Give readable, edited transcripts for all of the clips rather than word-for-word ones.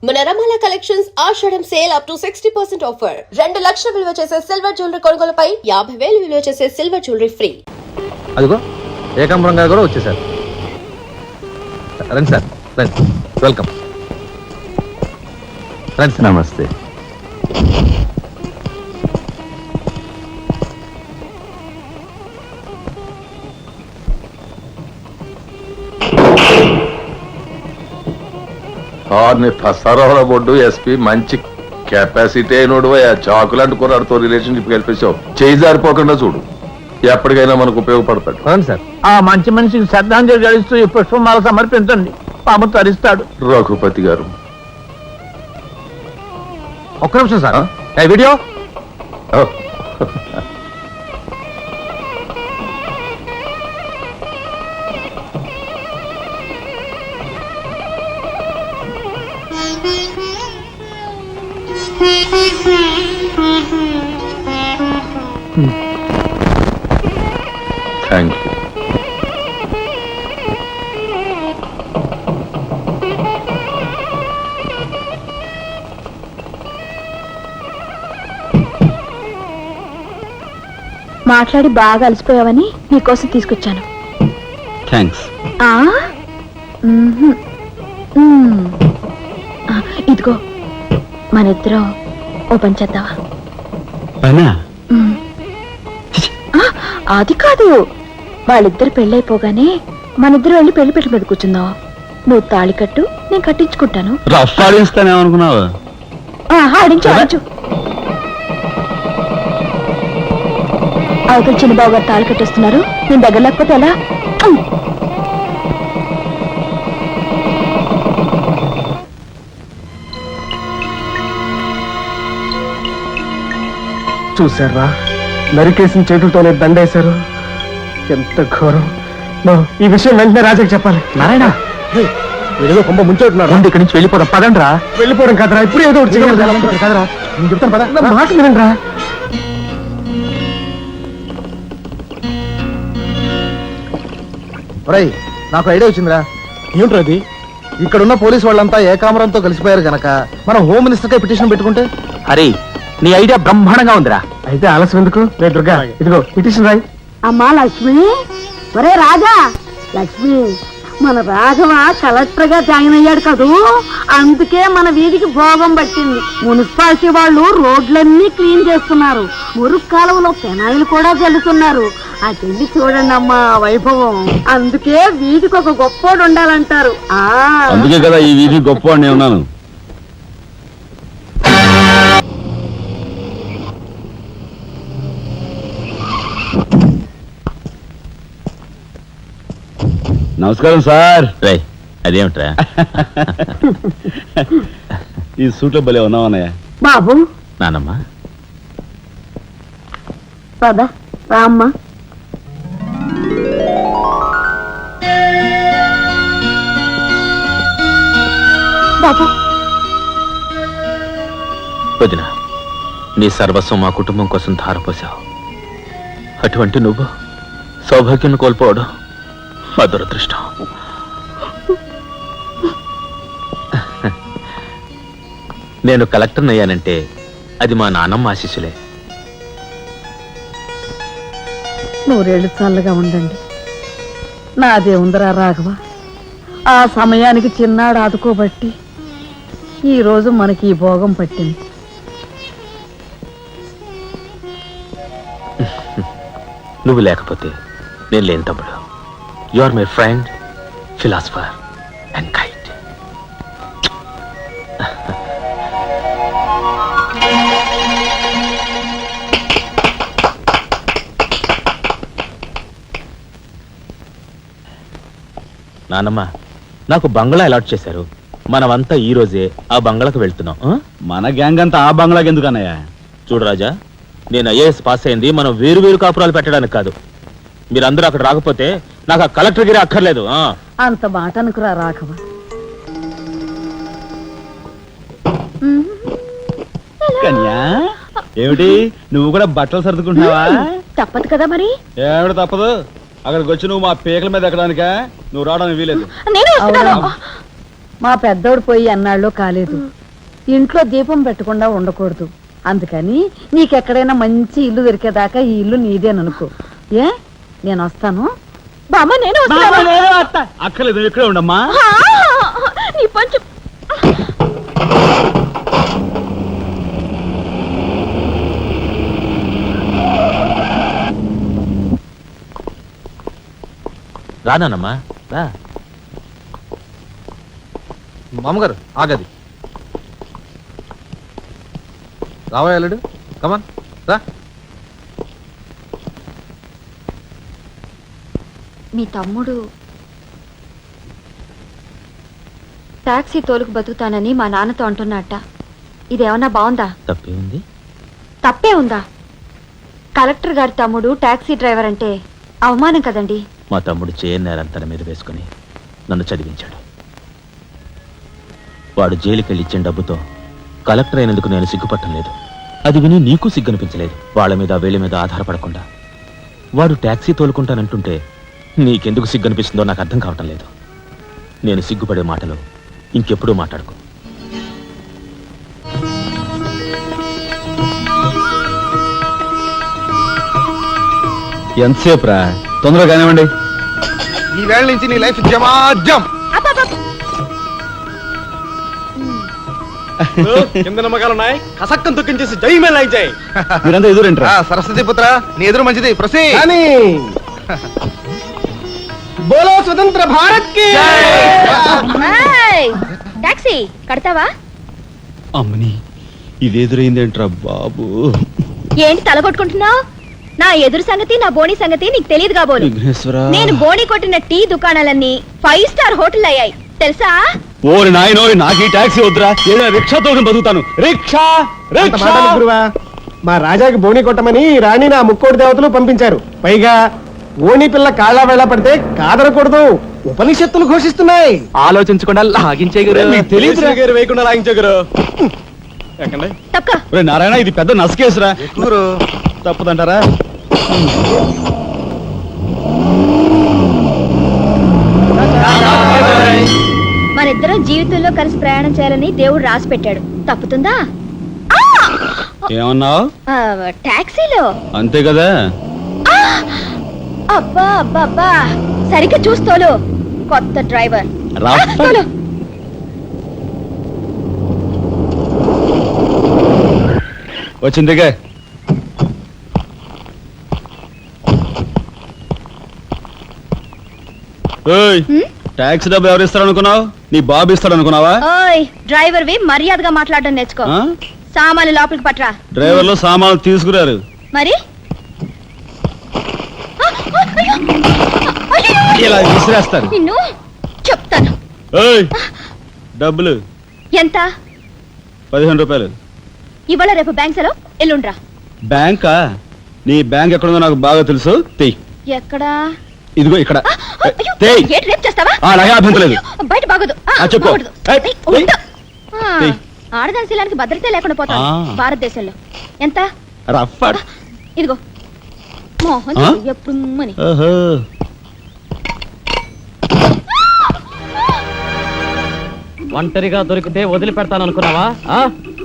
మనరమాల collections Ashadham sale up to 60% offer. 2 లక్షల విలువ చేసే సిల్వర్ జ్యువెలరీ కొనుగోలుపై 50,000 విలువ చేసే సిల్వర్ జ్యువెలరీ ఫ్రీ. అదిగో ఏకాంబరం గారు కూడా వచ్చేసారు. రండి సార్, రండి, వెల్కమ్. రండి సార్. నమస్తే. ఫసరవల బొడ్డు ఎస్పీ మంచి కెపాసిటీ అయినోడు చాకులాంటి కుర్రాడితో రిలేషన్షిప్ కల్పించావు. చేయి జారిపోకుండా చూడు, ఎప్పటికైనా మనకు ఉపయోగపడతాడు. రండి సార్. ఆ మంచి మనిషికి శ్రద్ధాంజలి గడిస్తూ ఈ పుష్పమాల సమర్పించండి, పాము తరిస్తాడు. రఘుపతి గారు ఒక్క నిమిషం సార్. Video thank you. మాట్లాడి బాగా అలసిపోయావని నీకోసం తీసుకొచ్చాను. థ్యాంక్స్. ఇదిగో మన ఇద్దరం ఓ పని చేద్దావా? పనా? అది కాదు, వాళ్ళిద్దరు పెళ్ళైపోగానే మనిద్దరు వెళ్ళి పెళ్లి పెట్టు మీద కూర్చుందాం. నువ్వు తాళి కట్టు, నేను కట్టించుకుంటాను. రఫ్ ఆడిస్తానేమనుకున్నావు? ఆడించు ఆడించు. అవతల చిన్నబాబు గారు తాళి కట్టేస్తున్నారు, నేను దగ్గర లేకపోతే ఎలా? చూసారా, నరికేసిన చేతులతోనే దండేశారు. ఎంత ఘోరం. ఈ విషయం వెంటనే రాజాకి చెప్పాలి. నారాయణ, ఏదో కొంప ముంచెట్టున్నారు. ఇక్కడి నుంచి వెళ్ళిపోదాం, పదండి రా. వెళ్ళిపోవడం కాదరా, ఇప్పుడు ఏదో ఒకటి చేయాలి కదరా. నేను చెప్తాను పద, నా మాట వినండి రా. నాకు ఐడియా వచ్చిందిరా. ఏమిట్రా అది? ఇక్కడున్న పోలీసు వాళ్ళంతా ఏకామరంతో కలిసిపోయారు గనక మనం హోమ్ మినిస్టర్ గా పిటిషన్ పెట్టుకుంటే. అరే, నీ ఐడియా బ్రహ్మాండంగా ఉందిరా. అయితే ఆలస్యం ఎందుకు? రే దుర్గా, ఇదిగో పిటిషన్ రాయి. అమ్మా లక్ష్మి, ఒరే రాజా, లక్ష్మి, మన రాఘవ కలెక్టర్ గా జాయిన్ అయ్యాడు కదూ, అందుకే మన వీధికి భోగం పట్టింది. మున్సిపాలిటీ వాళ్ళు రోడ్లన్నీ క్లీన్ చేస్తున్నారు, మురుగు కాలువలో పెనాయిలు కూడా చల్లుతున్నారు. అటెళ్ళి చూడండి అమ్మా వైభవం. అందుకే వీధికి ఒక గొప్పోడు ఉండాలంటారు. అందుకే కదా ఈ వీధి గొప్ప నేను ఉన్నాను. నమస్కారం సార్. రే, అదేమిట్రా ఈ సూట్లో భలే ఉన్నావన్నయ్య. బాబు నానమ్మా, పద రామ్మా. బాబు, వదిన, నీ సర్వస్వం మా కుటుంబం కోసం ధారపోసావు. అటువంటి నువ్వు సౌభాగ్యం కోల్పోవడం మా దురదృష్టం. నేను కలెక్టర్ అయ్యానంటే అది మా నాన్నమ్మ ఆశీస్సులే. నూరేళ్లు చల్లగా ఉండండి. నాదే ఉందరా రాఘవ, ఆ సమయానికి చిన్నాడు ఆదుకోబట్టి ఈ రోజు మనకి ఈ భోగం పట్టింది. నువ్వు లేకపోతే నేను లేని తమ్ముడు. You are my friend, philosopher and guide. నానమ్మ, నాకు బంగ్లా అలాట్ చేశారు. మనమంతా ఈ రోజే ఆ బంగ్లాకు వెళ్తున్నాం. మన గ్యాంగ్ అంతా ఆ బంగ్లాకి ఎందుకు అన్నయ్య? చూడు రాజా, నేను ఐఏఎస్ పాస్ అయింది మనం వేరు వేరు కాపురాలు పెట్టడానికి కాదు. మీరందరూ అక్కడ రాకపోతే నాకు ఆ కలెక్టర్ గిరి అక్కర్లేదు. అంత మాట అనుకురా రాఘవ. కన్యా, ఏమిటి నువ్వు కూడా బట్టలు సర్దుకుంటున్నావా? తప్పదు కదా మరి. ఏమిటి తప్పదు? అక్కడికి వచ్చి నువ్వు మా పీకల మీద ఎక్కడానికా? నువ్వు రావడానికి వీలేదు. నేను వస్తున్నాను. మా పెద్దోడు పోయి అన్నాళ్ళు కాలేదు. ఇంట్లో దీపం పెట్టకుండా ఉండకూడదు. అందుకని నీకెక్కడైనా మంచి ఇల్లు దొరికేదాకా ఈ ఇల్లు నీదేననుకో. ఏ నేను వస్తాను. బామ్మ నేను వస్తాను. అక్కర్లేదు ఇక్కడే ఉండమ్మా. నీ పంచు రానమ్మా రా. మామగారు ఆగది రావా అల్లుడు, కమాన్ రా. మీ తమ్ముడు టాక్సీ తోలుకు బతుకుతానని మా నాన్నతో అంటున్నట్ట. ఇదేమన్నా బాగుందా? తప్పే ఉంది. తప్పే ఉందా? కలెక్టర్ గారి తమ్ముడు టాక్సీ డ్రైవర్ అంటే అవమానం కదండి. మా తమ్ముడు చేయన్నారంతా మీద వేసుకుని నన్ను చదివించాడు. వాడు జైలుకెళ్ళి ఇచ్చిన డబ్బుతో కలెక్టర్ అయినందుకు నేను సిగ్గుపట్టం లేదు. అది విని నీకు సిగ్గనిపించలేదు. వాళ్ళ మీద వీళ్ళ మీద ఆధారపడకుండా వాడు టాక్సీ తోలుకుంటానంటుంటే నీకెందుకు సిగ్గనిపిస్తుందో నాకు అర్థం కావటం లేదు. నేను సిగ్గుపడే మాటలు ఇంకెప్పుడూ మాట్లాడుకో. ఎంతసేపు రా, తొందరగా కానివ్వండి. ఈ వేళ నుంచి నీ లైఫ్ జమాజం. కింద నమ్మకాలు ఉన్నాయి. కసక్కం తొక్కించేసి జై మేళ జై. మీరంతా ఎదురేంట్రా? సరస్వతి పుత్ర, నీ ఎదురు మంచిది. ప్రసీ బోలో స్వతంత్ర భారత్ కి టాక్సీ కడతావా? అమ్మని ఇది ఎదురైందేంట్రా బాబు. ఏంటి తలగొట్టుకుంటున్నావు? నా ఎదురు సంగతి నా బోణి సంగతి నీకు తెలియదు కాబోలు. విఘ్నేశ్వరా, నేను బోణి కొట్టిన టీ దుకాణాలన్నీ 5 స్టార్ హోటల్ అయ్యాయి తెలుసా? ఓరి నాయనో, నాకు ఈ టాక్సీ వద్దురా. ఏదైనా రిక్షాతో బతుకుతాను. Rickshaw rickshaw. గురువా, మా రాజాకి బోని కొట్టమని రాణి నా ముక్కోటి దేవతలు పంపించారు. పైగా ఓణి పిల్ల కాళ్ళ వేళ పడితే కాదనకూడదు, ఉపనిషత్తులు ఘోషిస్తున్నాయి. ఆలోచించకుండా లాగించే తెలియదు వేయకుండా లాగించగరు. తక్క ఒరే నారాయణ, ఇది పెద్ద నసకేసురా. తప్పదంటారా? మనిద్దరం జీవితంలో కలిసి ప్రయాణం చేయాలని దేవుడు రాసి పెట్టాడు. తప్పుతుందా? ఏమన్నావు? టాక్సీలో అంతే కదా. అబ్బా అబ్బా అబ్బా, సరిగ్గా చూస్తోలు. కొత్త డ్రైవర్ రా. తోలు. వచ్చిందిగా. టాక్సీ డబ్బు ఎవరు ఇస్తారు అనుకున్నావు? నీ బాబు ఇస్తాడు అనుకున్నావా? ఓయ్ డ్రైవర్ వి మర్యాదగా మాట్లాడడం నేర్చుకో. ఆ? సామాన్లు లోపలికి పట్రా. డ్రైవర్లు సామాన్లు తీసుకురారు. మరి ఇలా విసిరేస్తారు. నిన్ను చెప్తాను. ఏయ్, డబ్బులు ఎంత? 15 రూపాయలు. ఇవాళ రేపు బ్యాంక్ సెలవు, ఎల్లుండ్రా. బ్యాంకా? నీ బ్యాంక్ ఎక్కడుందో నాకు బాగా తెలుసు. తెయ్. ఎక్కడా? ఇదిగో ఇక్కడ. అయ్యో, తెయ్. ఏంటి రేపు చేస్తావా? అలాగే అభ్యంతరం లేదు. బయట బాగోదు. చెప్పు. బాగోదు. ఏయ్, ఏయ్, ఉండు. ఏయ్. ఆడదాని శీలానికి భద్రత లేకుండా పోతాను భారతదేశంలో. ఎంత? రఫ్. ఇదిగో మోహన్ ఆ? ఎప్పుడు మని. ఓహో. ఒంటరిగా దొరికితే వదిలిపెడతాను అనుకున్నావా?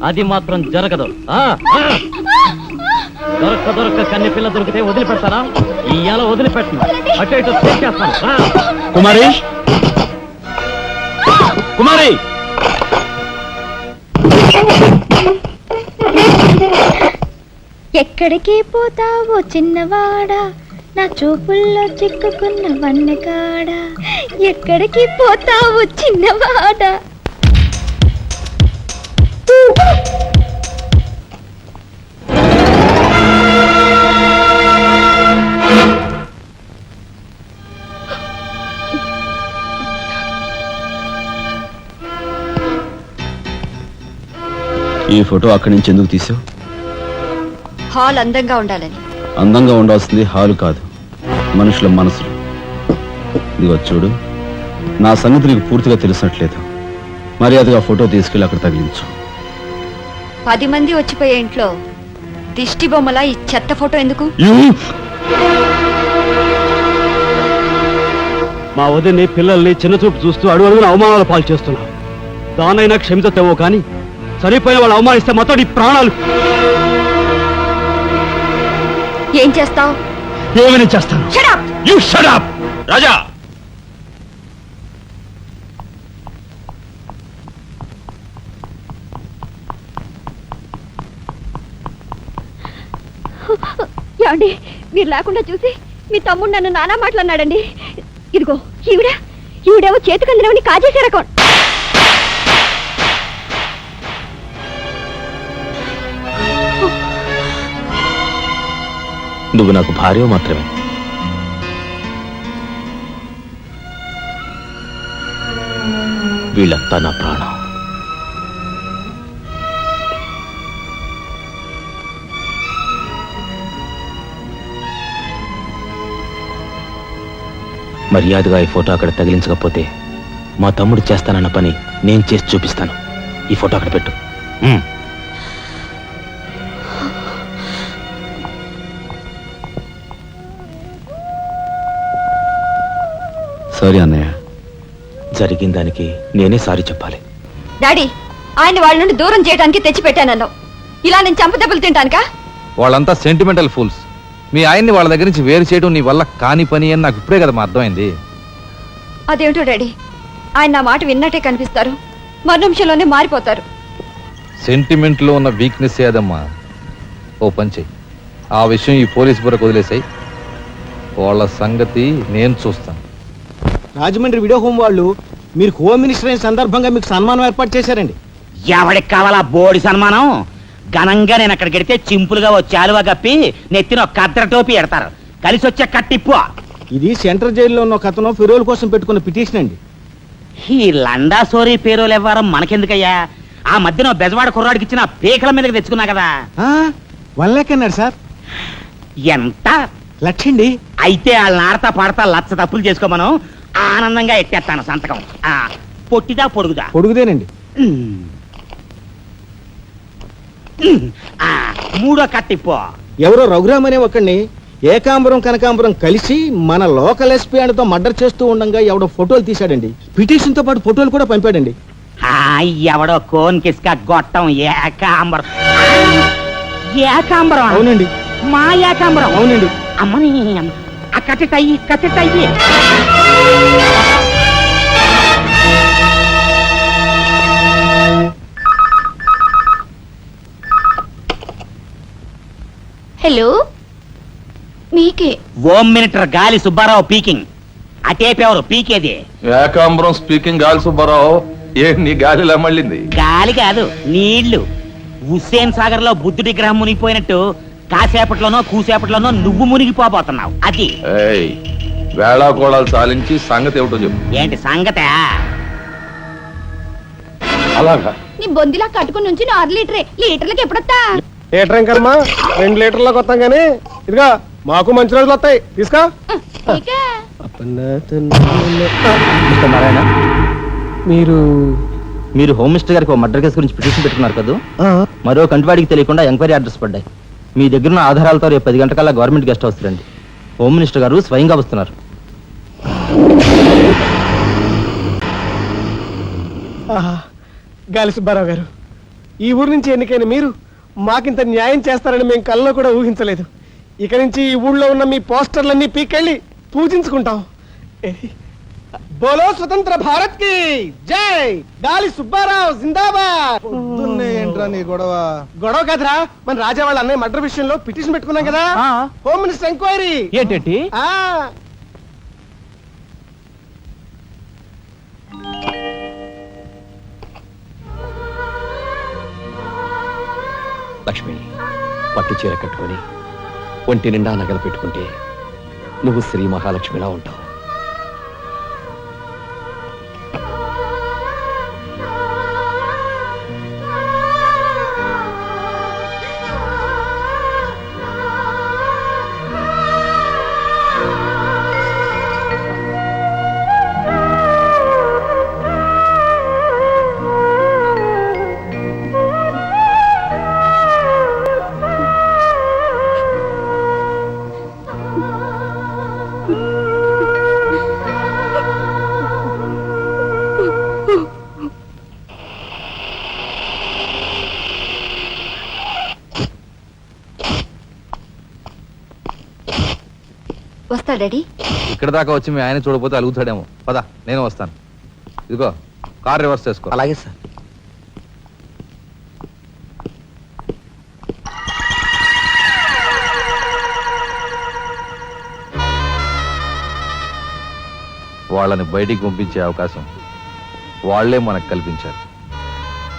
అది మాత్రం జరగదు. దొరక్క కన్ని పిల్ల దొరికితే వదిలిపెడతానా? ఇయ్యాల వదిలిపెట్టను. అటు ఇటు చేస్తాను. కుమారి, కుమారి, ఎక్కడికి పోతావో చిన్నవాడా, నా చూపుల్లో చిక్కుకున్న వన్నెకాడా. ఎక్కడికి పోతావో చిన్నవాడా. ఈ ఫోటో అక్కడి నుంచి ఎందుకు తీసావు? హాల్ అందంగా ఉండాలని. అందంగా ఉండాల్సింది హాలు కాదు, మనుషుల మనసులు. ఇదిగో చూడు, నా సంగతి నీకు పూర్తిగా తెలిసినట్లేదు. మర్యాదగా ఫోటో తీసుకెళ్ళి అక్కడ తగిలించు. 10 మంది వచ్చిపోయే ఇంట్లో దిష్టి బొమ్మలా ఈ చెత్త ఫోటో ఎందుకు? మా వదిని పిల్లల్ని చిన్న చూపు చూస్తూ అడుగు అడుగున అవమానాలు పాలు చేస్తున్నావు. దానైనా క్షమితేవో కానీ చనిపోయిన వాళ్ళు అవమానిస్తే మొత్తం నీ ప్రాణాలు ఏం చేస్తావు? ఏమైనా చేస్తాను. యు షట్ అప్ రాజా. ఏమండి, మీరు లేకుండా చూసి మీ తమ్ముడు నన్ను నానా మాట్లాడినాడండి. ఇదిగో ఈవిడేమో చేతికి అందినవని కాజేసే రకం. నువ్వు నాకు భార్య మాత్రమే. వీళ్ళంతా నా ప్రాణం. మర్యాదగా ఈ ఫోటో అక్కడ తగిలించకపోతే మా తమ్ముడు చేస్తానన్న పని నేను చేసి చూపిస్తాను. ఈ ఫోటో అక్కడ పెట్టు. సారీ అన్నయ్య. జరిగిన దానికి నేనే సారీ చెప్పాలి. డాడీ, ఆయన వాళ్ళ నుండి దూరం చేయడానికి తెచ్చిపెట్టానన్నావు. ఇలా నేను చంపదెబ్బలు తింటానుకా? వాళ్ళంతా సెంటిమెంటల్ ఫూల్స్. మీ ఆయన్ని వాళ్ళ దగ్గర నుంచి వేరు చేయడం నీ వల్ల కాని పని అని నాకు ఇప్పుడే కదా అర్థమైంది. అదేమిటో డాడీ, ఆయన నా మాట విన్నట్టే కనిపిస్తారు, మరు నిమిషంలోనే మారిపోతారు. సెంటిమెంట్ లో ఉన్న వీక్నెస్ ఏదమ్మా. ఓ పని చెయ్యి, ఆ విషయం ఈ పోలీస్ బుర్రకు వదిలేసాయి. వాళ్ళ సంగతి నేను చూస్తాను. రాజమండ్రి వీడియో హోమ్ వాళ్ళు మీరు హోమ్ మినిస్టర్ అయిన సందర్భంగా మీకు సన్మానం ఏర్పాటు చేశారండి. ఎవడికి కావాలా బోడి సన్మానం? ఘనంగా నేను అక్కడికి వెడితే చింపులుగా ఓ చాలువా కప్పి నెత్తిన ఒక కద్దర టోపీ ఎడతారు. కలిసి వచ్చే కట్టిప్పు. ఇది సెంట్రల్ జైల్లో ఉన్న ఒక అతను ఫిరోల్ కోసం పెట్టుకున్న పిటిషన్ అండి. ఈ లండా సోరీ పేరోలు ఇవ్వడం మనకెందుకయ్యా? ఆ మధ్యన బెజవాడ కుర్రాడికి ఇచ్చిన పీకల మీదకి తెచ్చుకున్నా కదా. 1 lakh అన్నాడు సార్. ఎంత? 1,00,000 అండి. అయితే వాళ్ళని ఆడతా పాడతా లచ్చ తప్పులు చేసుకోమను. ఆనందంగా ఎట్టేస్తాను సంతకం. పొట్టిదా పొడుగుదా? పొడుగుదేనండి. మూడో కట్టిప్పు. ఎవరో రఘురామ్ అనే ఒకడిని ఏకాంబరం కనకాంబరం కలిసి మన లోకల్ ఎస్పీ అండ్తో మర్డర్ చేస్తూ ఉండగా ఎవడో ఫోటోలు తీశాడండి. పిటిషన్ తో పాటు ఫోటోలు కూడా పంపాడండి. ఎవడో కోన్ కిస్క గొట్టం ఏకాంబరం. ఏకాంబరం? అవునండి. మా ఏకాంబరం? అవునండి. అమ్మని కట్టెటయ్యి కట్టెటయ్యి. హలో, మీకే. ఓం మినిటర్ గాలి సుబ్బారావు పీకింగ్. అటేపెవరు పీకేది? ఏకాంబరం స్పీకింగ్. గాలి సుబ్బారావు, ఏ నీ గాలిలా మళ్ళింది? గాలి కాదు, నీళ్లు. హుస్సేన్ సాగర్ లో బుద్ధుడి గ్రహం మునిగిపోయినట్టు కాసేపట్లోనో కూసేపట్లోనో నువ్వు మునిగిపోబోతున్నావు. అది వేళాకోళాలు సాలించి సంగతి ఏమిటో చెప్పు. ఏంటి సంగతే? అలాగా నీ బొందిలా కట్టుకుని నుంచి 6 లీటరే. లీటర్లకి ఎప్పుడొస్తా? లీటర్ కర్మ 2 లీటర్లకు వస్తాం కానీ ఇదిగా మాకు మంచి రోజులు వస్తాయి. తీసుకో. నారాయణ, మీరు హోమ్ మినిస్టర్ గారికి ఒక మర్డర్ కేసు గురించి పిటిషన్ పెట్టుకున్నారు కదా. మరో కంటివాడికి తెలియకుండా ఎంక్వైరీ అడ్రస్ పడ్డాయి. మీ దగ్గర ఉన్న ఆధారాలతో రేపు 10 గంటకల్లా గవర్నమెంట్ గెస్ట్ హౌస్ రండి. హోమ్ మినిస్టర్ గారు స్వయంగా వస్తున్నారు. గాలి సుబ్బారావు గారు, ఈ ఊరు నుంచి ఎన్నికైన మీరు మాకింత న్యాయం చేస్తారని మేము కల్లో కూడా ఊహించలేదు. ఇక నుంచి ఈ ఊళ్ళో ఉన్న మీ పోస్టర్లన్నీ పీకెళ్ళి పూజించుకుంటాం. బోలో స్వతంత్ర భారత్ కి జై. గాలి సుబ్బారావు జిందాబాద్. ఏంట్రా నీ గొడవ కదరా, మన రాజా వాళ్ళ అన్నయ్య మర్డర్ విషయంలో పిటిషన్ పెట్టుకున్నాం కదా. Home minister enquiry. ఏంటి? లక్ష్మి, పట్టు చీర కట్టుకొని ఒంటి నిండా నగలు పెట్టుకుంటే నువ్వు శ్రీ మహాలక్ష్మిలా ఉంటావు. వస్తా డాడీ. ఇక్కడ దాకా వచ్చి మీ ఆయన చూడపోతే అలుగుతాడేమో. పద, నేను వస్తాను. ఇదిగో కార్ రివర్స్ చేసుకో. అలాగే సార్. వాళ్ళని బయటికి పంపించే అవకాశం వాళ్లే మనకు కల్పించారు.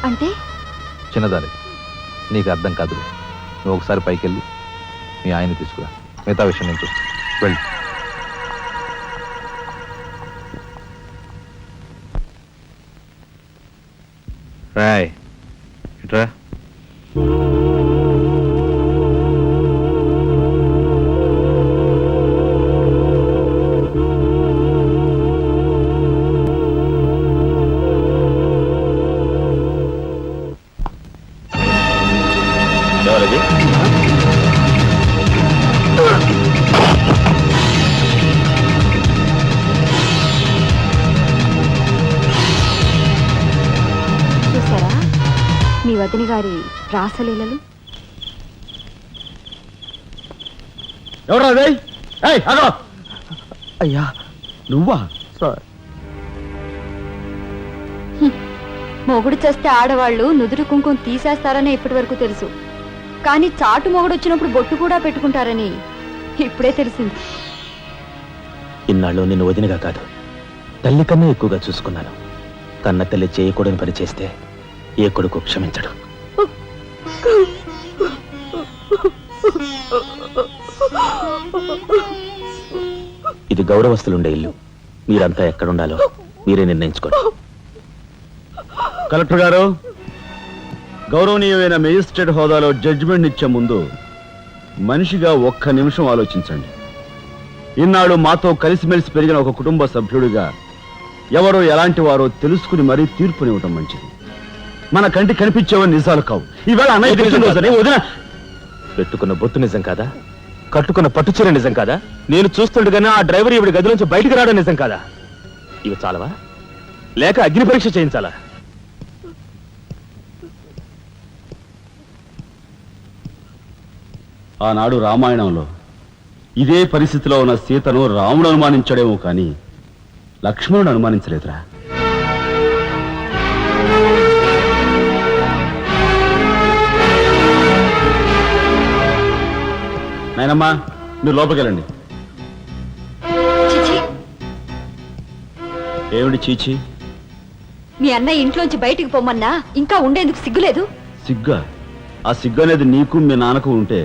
అంటే చిన్నదారి, నీకు అర్థం కాదు. నువ్వు ఒకసారి పైకి వెళ్ళి మీ ఆయన తీసుకురా. మిగతా విషయం నేను చూస్తాను. వెళ్ళి. రాయ్ ఇట్రా. ఎవరది? చూసారా మీ వదిన గారి రాసలీలలు? ఎవరా అయ్యా నువ్వా? మొగుడు చేస్తే ఆడవాళ్ళు నుదురు కుంకుమ తీసేస్తారని ఇప్పటి వరకు తెలుసు, కానీ చాటు మొగుడు వచ్చినప్పుడు బొట్టు కూడా పెట్టుకుంటారని ఇప్పుడే తెలిసింది. ఇన్నాళ్ళు నిన్ను వదినగా కాదు, తల్లి కన్నా ఎక్కువగా చూసుకున్నాను. కన్న తల్లి చేయకూడని పని చేస్తే ఏ కొడుకు క్షమించడు. ఇది గౌరవస్తులుండే ఇల్లు. మీరంతా ఎక్కడుండాలో మీరే నిర్ణయించుకోండి. కలెక్టర్ గారు, గౌరవనీయమైన మేజిస్ట్రేట్ హోదాలో జడ్జిమెంట్ ఇచ్చే ముందు మనిషిగా ఒక్క నిమిషం ఆలోచించండి. ఇన్నాళ్ళు మాతో కలిసిమెలిసి పెరిగిన ఒక కుటుంబ సభ్యుడిగా ఎవరో ఎలాంటి వారో తెలుసుకుని మరీ తీర్పునివ్వటం మంచిది. మన కంటి కనిపించేవని నిజాలు కావు. ఈవేళ అన్నయ్య పుట్టినరోజని వదిన పెట్టుకున్న బొత్తు నిజం కాదా? కట్టుకున్న పట్టుచీర నిజం కాదా? నేను చూస్తుండగానే ఆ డ్రైవర్ ఇవిడి గది నుంచి బయటికి రావడం నిజం కాదా? ఇవి చాలవా, లేక అగ్ని పరీక్ష చేయించాలా? ఆనాడు రామాయణంలో ఇదే పరిస్థితిలో ఉన్న సీతను రాముడు అనుమానించాడేమో కానీ లక్ష్మణుడు అనుమానించలేదురా. నాయనమ్మా, మీరు లోపలికి వెళ్ళండి. చిచి, ఏమిటి చీచి? మీ అన్నయ్య ఇంట్లోంచి బయటికి పొమ్మన్నా ఇంకా ఉండేందుకు సిగ్గులేదు? సిగ్గా? ఆ సిగ్గు అనేది నీకు మీ నాన్నకు ఉంటే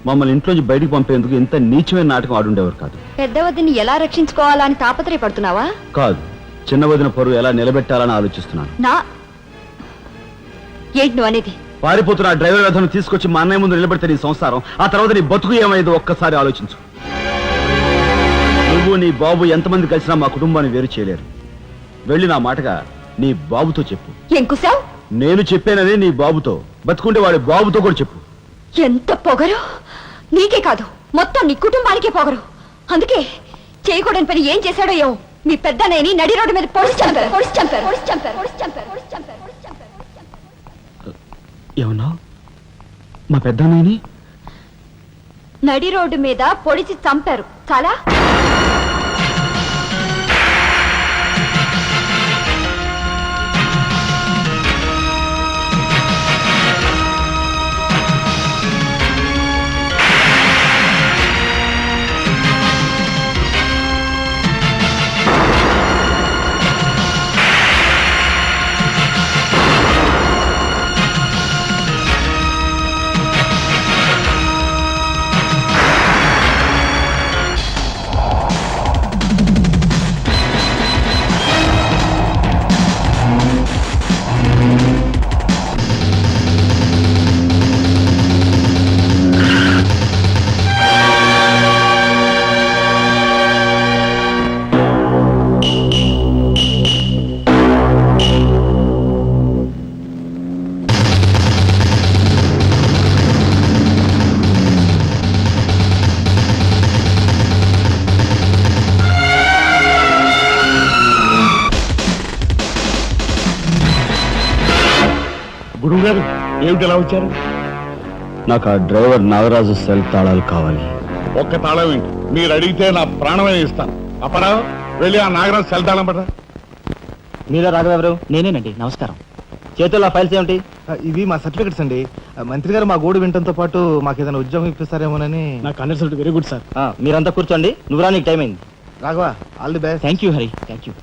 మమ్మల్ని ఇంట్లోంచి బయటికి పంపేందుకు ఇంత నీచమైన నాటకం ఆడుండేవారు కాదు. పెద్ద వదిని ఎలా రక్షించుకోవాలా అని తాపత్రయపడుతున్నావా? కాదు, చిన్న వదిన పరువు ఎలా నిలబెట్టాలని ఆలోచిస్తున్నాను. ఏంటి నువ్వు అనేది? పారిపోతున్న ఆ డ్రైవర్ వ్యధను తీసుకొచ్చి మా అన్నయ్య ముందు నిలబెడితే నీ సంసారం, ఆ తర్వాత నీ బతుకు ఏమైందో ఒక్కసారి ఆలోచించు. నువ్వు నీ బాబు ఎంతమంది కలిసినా మా కుటుంబాన్ని వేరు చేయలేరు. వెళ్ళి నా మాటగా నీ బాబుతో చెప్పు. ఏం కుసావ్? నేను చెప్పానని నీ బాబుతో, బతుకుంటే వాడి బాబుతో కూడా చెప్పు. ఎంత పొగరు! నీకే కాదు, మొత్తం నీ కుటుంబానికే పొగరు. అందుకే చేయకూడని పని ఏం చేశాడో ఏమో మీ పెద్దనయ్యని నడి రోడ్డు మీద పొడిచి చంపారు. ఏమన్నా? మా పెద్దనయ్యని నడి రోడ్డు మీద పొడిచి చంపారు. చాలా గురువు గారు, ఏమిటి ఎలా వచ్చారు? నాకు ఆ డ్రైవర్ నాగరాజు సెల్ తాళాలు కావాలి. ఒక్క తాళం ఏంటి? మీరు అడిగితే నా ప్రాణమే ఇస్తాను. అపరావు వెళ్ళి ఆ నాగరాజు సెల్తాళం పడ. మీలో రాఘవ ఎవరు? నేనేనండి. నమస్కారం. చేతుల్లో ఫైల్స్ ఏమిటి? ఇవి మా సర్టిఫికెట్స్ అండి. మంత్రి గారు మా గోడు వినటంతో పాటు మాకు ఏదైనా ఉద్యోగం ఇప్పిస్తారేమోనని. నా కన్సల్ట్ వెరీ గుడ్ సార్. మీరంతా కూర్చోండి. నువ్వురా, నీకు టైం అయింది. Raghava, all the best. Thank you Hari. Thank you.